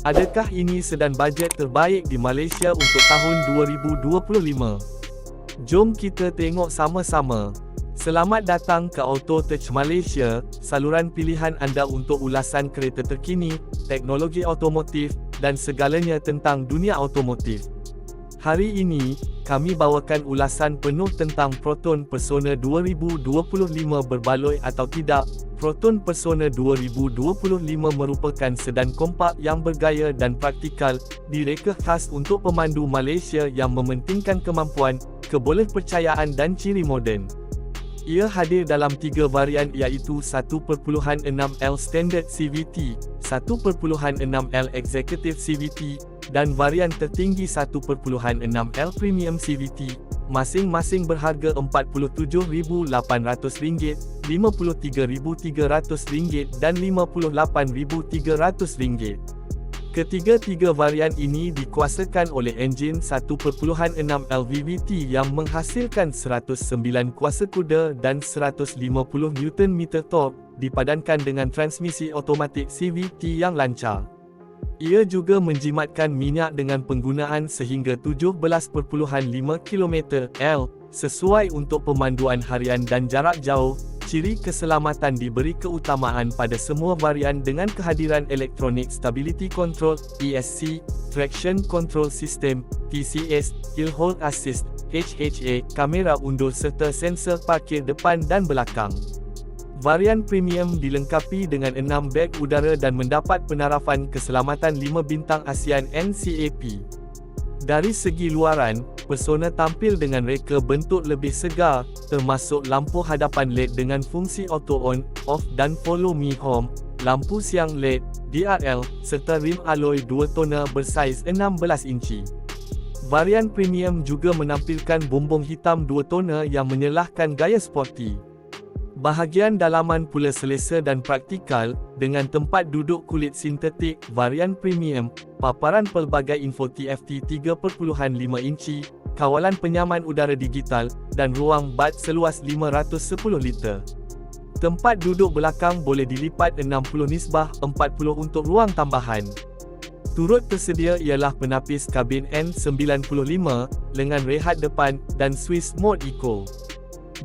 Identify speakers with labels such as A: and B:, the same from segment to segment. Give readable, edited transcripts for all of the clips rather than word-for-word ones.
A: Adakah ini sedan bajet terbaik di Malaysia untuk tahun 2025? Jom kita tengok sama-sama. Selamat datang ke Auto Touch Malaysia, saluran pilihan anda untuk ulasan kereta terkini, teknologi automotif, dan segalanya tentang dunia automotif. Hari ini, kami bawakan ulasan penuh tentang Proton Persona 2025 berbaloi atau tidak. Proton Persona 2025 merupakan sedan kompak yang bergaya dan praktikal, direka khas untuk pemandu Malaysia yang mementingkan kemampuan, kebolehpercayaan dan ciri moden. Ia hadir dalam 3 varian iaitu 1.6L Standard CVT, 1.6L Executive CVT, dan varian tertinggi 1.6L Premium CVT, masing-masing berharga RM47,800, RM53,300 dan RM58,300. Ketiga-tiga varian ini dikuasakan oleh enjin 1.6L VVT yang menghasilkan 109 kuasa kuda dan 150 Nm torque, dipadankan dengan transmisi automatik CVT yang lancar. Ia juga menjimatkan minyak dengan penggunaan sehingga 17.5 km/h, sesuai untuk pemanduan harian dan jarak jauh. Ciri keselamatan diberi keutamaan pada semua varian dengan kehadiran Electronic Stability Control (ESC), Traction Control System (TCS), Hill Hold Assist (HHA), kamera undur serta sensor parkir depan dan belakang. Varian premium dilengkapi dengan 6 beg udara dan mendapat penarafan keselamatan 5 bintang ASEAN NCAP. Dari segi luaran, Persona tampil dengan reka bentuk lebih segar, termasuk lampu hadapan LED dengan fungsi auto on, off dan follow me home, lampu siang LED, DRL, serta rim alloy 2 tona bersaiz 16 inci. Varian premium juga menampilkan bumbung hitam 2 tona yang menyelahkan gaya sporty. Bahagian dalaman pula selesa dan praktikal, dengan tempat duduk kulit sintetik, varian premium, paparan pelbagai info TFT 3.5 inci, kawalan penyaman udara digital, dan ruang bad seluas 510 liter. Tempat duduk belakang boleh dilipat 60/40 untuk ruang tambahan. Turut tersedia ialah penapis kabin N95, lengan rehat depan, dan Swiss Mode Eco.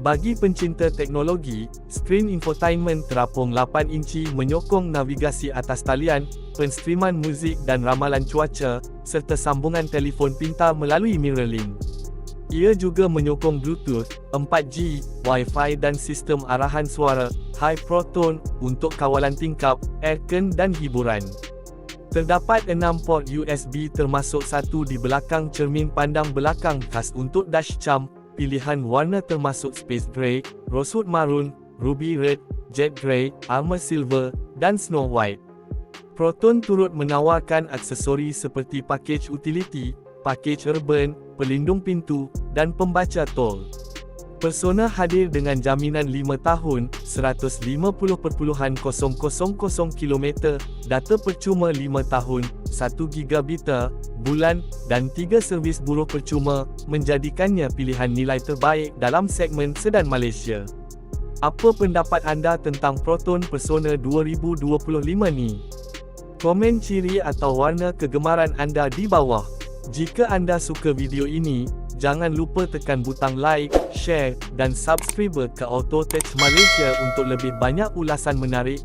A: Bagi pencinta teknologi, skrin infotainment terapung 8 inci menyokong navigasi atas talian, penstreaman muzik dan ramalan cuaca, serta sambungan telefon pintar melalui MirrorLink. Ia juga menyokong Bluetooth, 4G, Wi-Fi dan sistem arahan suara, High Proton, untuk kawalan tingkap, aircon dan hiburan. Terdapat 6 port USB termasuk satu di belakang cermin pandang belakang khas untuk dashcam. Pilihan warna termasuk Space Grey, Rosewood Maroon, Ruby Red, Jet Grey, Armor Silver, dan Snow White. Proton turut menawarkan aksesori seperti pakej utility, pakej urban, pelindung pintu, dan pembaca tol. Persona hadir dengan jaminan 5 tahun, 150,000 km, data percuma 5 tahun, 1 GB bulan, dan 3 servis buruh percuma, menjadikannya pilihan nilai terbaik dalam segmen sedan Malaysia. Apa pendapat anda tentang Proton Persona 2025 ni? Komen ciri atau warna kegemaran anda di bawah. Jika anda suka video ini, jangan lupa tekan butang like, share, dan subscribe ke Auto Touch Malaysia untuk lebih banyak ulasan menarik.